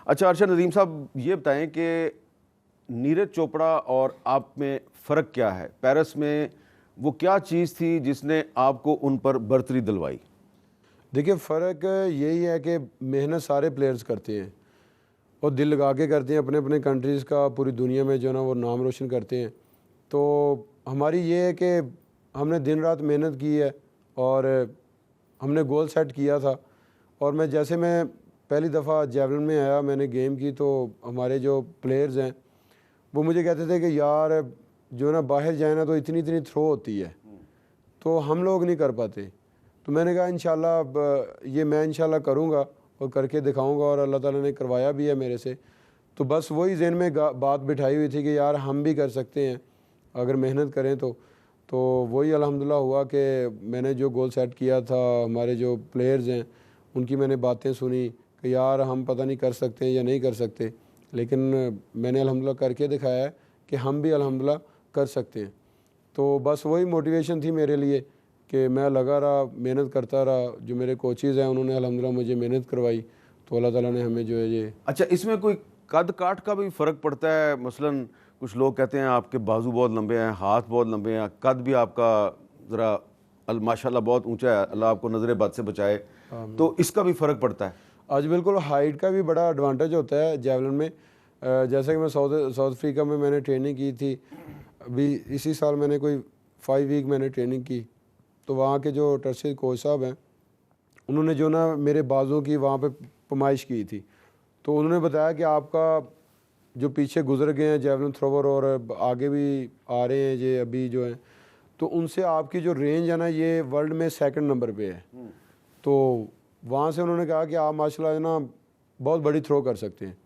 अच्छा अरशद नदीम साहब, ये बताएं कि नीरज चोपड़ा और आप में फ़र्क क्या है? पेरिस में वो क्या चीज़ थी जिसने आपको उन पर बर्तरी दिलवाई? देखिए, फ़र्क यही है कि मेहनत सारे प्लेयर्स करते हैं और दिल लगा के करते हैं अपने अपने कंट्रीज़ का, पूरी दुनिया में जो है ना वो नाम रोशन करते हैं। तो हमारी ये है कि हमने दिन रात मेहनत की है और हमने गोल सेट किया था। और मैं पहली दफ़ा जेवलिन में आया, मैंने गेम की, तो हमारे जो प्लेयर्स हैं वो मुझे कहते थे कि यार जो है ना बाहर जाए ना तो इतनी इतनी थ्रो होती है, तो हम लोग नहीं कर पाते। तो मैंने कहा इंशाल्लाह अब ये मैं इंशाल्लाह करूँगा और करके दिखाऊँगा, और अल्लाह ताला ने करवाया भी है मेरे से। तो बस वही ज़हन में बात बिठाई हुई थी कि यार हम भी कर सकते हैं अगर मेहनत करें तो वही अल्हम्दुलिल्लाह हुआ कि मैंने जो गोल सेट किया था, हमारे जो प्लेयर्स हैं उनकी मैंने बातें सुनी कि यार हम पता नहीं कर सकते हैं या नहीं कर सकते, लेकिन मैंने अल्हम्दुलिल्लाह करके दिखाया है कि हम भी अल्हम्दुलिल्लाह कर सकते हैं। तो बस वही मोटिवेशन थी मेरे लिए कि मैं लगा रहा, मेहनत करता रहा। जो मेरे कोचेज़ हैं उन्होंने अल्हम्दुलिल्लाह मुझे मेहनत करवाई, तो अल्लाह ताला ने हमें जो है ये। अच्छा, इसमें कोई कद काठ का भी फ़र्क पड़ता है? मसलन कुछ लोग कहते हैं आपके बाजू बहुत लंबे हैं, हाथ बहुत लंबे हैं, कद भी आपका ज़रा माशाल्लाह बहुत ऊंचा है, अल्लाह आपको नज़र बद से बचाए, तो इसका भी फ़र्क पड़ता है? आज बिल्कुल हाइट का भी बड़ा एडवांटेज होता है जेवलिन में। जैसे कि मैं साउथ अफ्रीका में मैंने ट्रेनिंग की थी, अभी इसी साल मैंने कोई 5 वीक मैंने ट्रेनिंग की। तो वहाँ के जो ट्रस्टेड कोच साहब हैं उन्होंने जो ना मेरे बाजू की वहाँ पे पैमाइश की थी, तो उन्होंने बताया कि आपका जो पीछे गुजर गए हैं जेवलिन थ्रोवर और आगे भी आ रहे हैं ये अभी जो हैं, तो उनसे आपकी जो रेंज है ना ये वर्ल्ड में सेकंड नंबर पे है। तो वहाँ से उन्होंने कहा कि आप माशाल्लाह ना बहुत बड़ी थ्रो कर सकते हैं,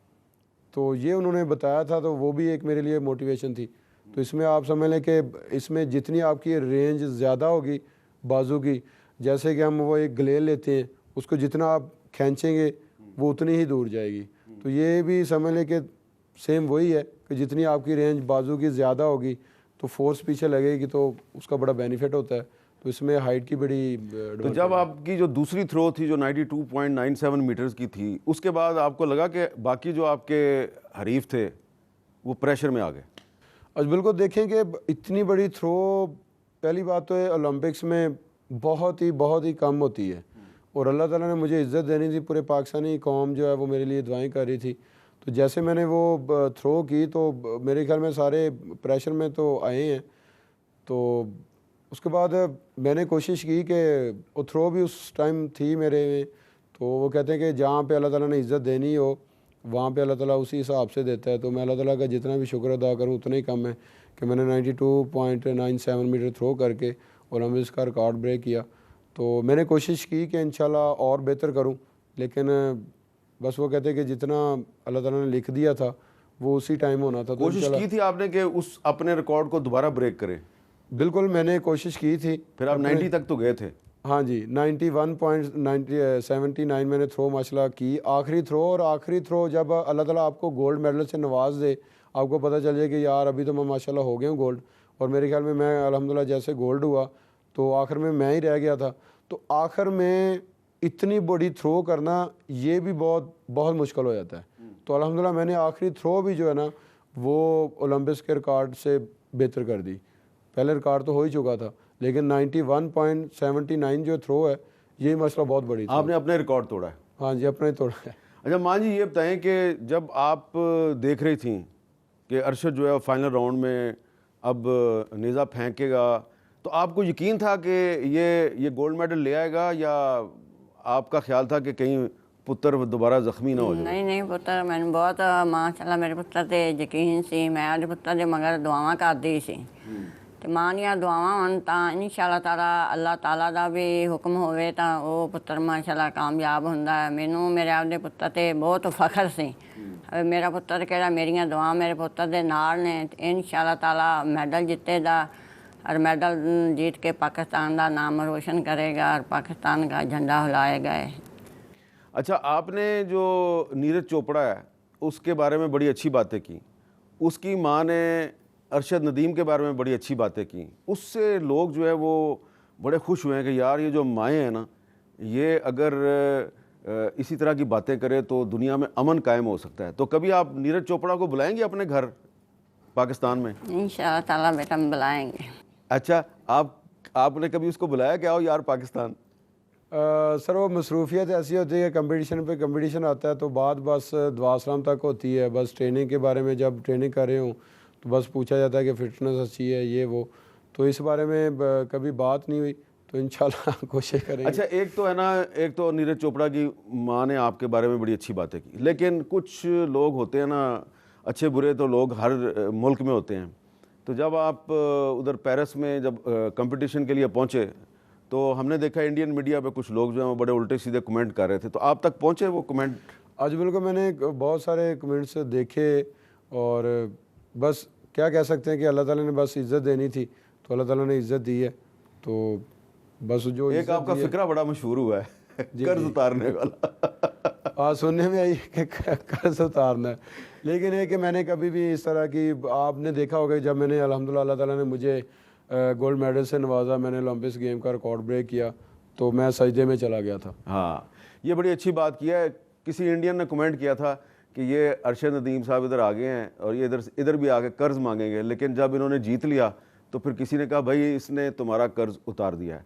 तो ये उन्होंने बताया था, तो वो भी एक मेरे लिए मोटिवेशन थी। तो इसमें आप समझ लें कि इसमें जितनी आपकी रेंज ज़्यादा होगी बाजू की, जैसे कि हम वो एक ग्लेल लेते हैं, उसको जितना आप खींचेंगे वो उतनी ही दूर जाएगी। तो ये भी समझ लें कि सेम वही है कि जितनी आपकी रेंज बाजू की ज़्यादा होगी तो फोर्स पीछे लगेगी, तो उसका बड़ा बेनिफिट होता है। तो इसमें हाइट की बड़ी तो जब आपकी जो दूसरी थ्रो थी जो 92.97 मीटर्स की थी, उसके बाद आपको लगा कि बाकी जो आपके हरीफ थे वो प्रेशर में आ गए? आज बिल्कुल देखें कि इतनी बड़ी थ्रो, पहली बात तो है ओलंपिक्स में बहुत ही कम होती है, और अल्लाह ताला ने मुझे इज़्ज़त देनी थी, पूरे पाकिस्तानी कौम जो है वो मेरे लिए दुआएं कर रही थी। तो जैसे मैंने वो थ्रो की तो मेरे ख्याल में सारे प्रेशर में तो आए हैं। तो उसके बाद मैंने कोशिश की कि वो थ्रो भी उस टाइम थी मेरे में, तो वो कहते हैं कि जहाँ पे अल्लाह ताला ने इज़्ज़त देनी हो वहाँ पे अल्लाह ताला उसी हिसाब से देता है। तो मैं अल्लाह ताला का जितना भी शुक्र अदा करूँ उतना ही कम है कि मैंने 92.97 मीटर थ्रो करके ओलंपिक्स का रिकॉर्ड ब्रेक किया। तो मैंने कोशिश की कि इंशाल्लाह और बेहतर करूँ, लेकिन बस वो कहते हैं कि जितना अल्लाह ताला ने लिख दिया था वो उसी टाइम होना था। तो कोशिश इंशाल्लाह की थी आपने कि उस अपने रिकॉर्ड को दोबारा ब्रेक करें? बिल्कुल मैंने कोशिश की थी। फिर आप 90 तक तो गए थे? हाँ जी, 91.79 मैंने थ्रो माशाल्लाह की, आखिरी थ्रो। और आखिरी थ्रो जब अल्लाह ताला आपको गोल्ड मेडल से नवाज दे, आपको पता चल जाए कि यार अभी तो मैं माशाल्लाह हो गया हूँ गोल्ड, और मेरे ख्याल में मैं अल्हम्दुलिल्लाह जैसे गोल्ड हुआ तो आखिर में मैं ही रह गया था। तो आखिर में इतनी बड़ी थ्रो करना ये भी बहुत बहुत मुश्किल हो जाता है। तो अल्हम्दुलिल्लाह मैंने आखिरी थ्रो भी जो है ना वो ओलंपिक्स के रिकॉर्ड से बेहतर कर दी। पहले रिकॉर्ड तो हो ही चुका था, लेकिन 91.79 जो थ्रो है यही मसला बहुत बड़ी थ्रो। आपने अपने रिकॉर्ड तोड़ा है? हाँ जी, अपने तोड़ा है। अच्छा मान जी, ये बताएं कि जब आप देख रही थी कि अरशद जो है फाइनल राउंड में अब नेज़ा फेंकेगा, तो आपको यकीन था कि ये गोल्ड मेडल ले आएगा, या आपका ख्याल था कि कहीं पुत्र दोबारा ज़ख्मी ना हो जाए? नहीं नहीं पुत्र, मैंने बहुत माशाल्लाह मेरे पुत्र ते यकीन सी, मैं अपने पुत्र दे मगर दुआवां करदी सी। ਤੇ ਮਾਂ ਦੀਆਂ ਦੁਆਵਾਂ ਹੋਣ ਤਾਂ ਇਨਸ਼ਾਅੱਲਾ ਤਾਲਾ ਅੱਲਾਹ ਤਾਲਾ ਦਾ ਵੀ ਹੁਕਮ ਹੋਵੇ ਤਾਂ ਉਹ ਪੁੱਤਰ ਮਾਸ਼ਾਅੱਲਾ ਕਾਮਯਾਬ ਹੁੰਦਾ ਹੈ। ਮੈਨੂੰ ਮੇਰੇ ਆਪਦੇ ਪੁੱਤਰ 'ਤੇ ਬਹੁਤ ਫਖਰ ਸੀ। ਮੇਰਾ ਪੁੱਤਰ ਕਿਹੜਾ, ਮੇਰੀਆਂ ਦੁਆਵਾਂ ਮੇਰੇ ਪੁੱਤਰ ਦੇ ਨਾਲ ਨੇ। ਇਨਸ਼ਾਅੱਲਾ ਤਾਲਾ ਮੈਡਲ ਜਿੱਤੇਗਾ और मेडल जीत के पाकिस्तान का नाम रोशन करेगा और पाकिस्तान का झंडा हिलाएगा। अच्छा, आपने जो नीरज चोपड़ा है उसके बारे में बड़ी अच्छी बातें की, उसकी माँ ने अरशद नदीम के बारे में बड़ी अच्छी बातें की, उससे लोग जो है वो बड़े खुश हुए हैं कि यार ये जो माएँ हैं ना, ये अगर इसी तरह की बातें करे तो दुनिया में अमन कायम हो सकता है। तो कभी आप नीरज चोपड़ा को बुलाएंगे अपने घर पाकिस्तान में? इंशाअल्लाह ताला बेटा हम बुलाएंगे। अच्छा, आपने कभी उसको बुलाया क्या हो यार पाकिस्तान? सर वो मसरूफियत ऐसी होती है कि कंपटीशन पे कंपटीशन आता है तो बात बस दुआ सलाम तक होती है। बस ट्रेनिंग के बारे में जब ट्रेनिंग कर रहे हूँ तो बस पूछा जाता है कि फ़िटनेस अच्छी है ये वो, तो इस बारे में कभी बात नहीं हुई, तो इंशाल्लाह कोशिश करेंगे। अच्छा, एक तो है ना, एक तो नीरज चोपड़ा की माँ ने आपके बारे में बड़ी अच्छी बातें की, लेकिन कुछ लोग होते हैं ना, अच्छे बुरे तो लोग हर मुल्क में होते हैं। तो जब आप उधर पेरिस में जब कंपटीशन के लिए पहुँचे तो हमने देखा इंडियन मीडिया पे कुछ लोग जो हैं वो बड़े उल्टे सीधे कमेंट कर रहे थे, तो आप तक पहुँचे वो कमेंट? आज बिल्कुल मैंने बहुत सारे कमेंट्स देखे, और बस क्या कह सकते हैं कि अल्लाह ताला ने बस इज़्ज़त देनी थी तो अल्लाह ताला ने इज़्ज़त दी है। तो बस जो एक आपका फिक्रा बड़ा मशहूर हुआ है कर्ज उतारने वाला। सुनने में आई कि कर्ज उतारना है, लेकिन है कि मैंने कभी भी इस तरह की, आपने देखा होगा जब मैंने अल्हम्दुलिल्लाह अल्लाह ताला ने मुझे गोल्ड मेडल से नवाजा, मैंने ओलंपिक्स गेम का रिकॉर्ड ब्रेक किया, तो मैं सजदे में चला गया था। हाँ, ये बड़ी अच्छी बात की है। किसी इंडियन ने कमेंट किया था कि ये अरशद नदीम साहब इधर आ गए हैं और ये इधर भी आके कर्ज मांगेंगे, लेकिन जब इन्होंने जीत लिया तो फिर किसी ने कहा भाई इसने तुम्हारा कर्ज उतार दिया है।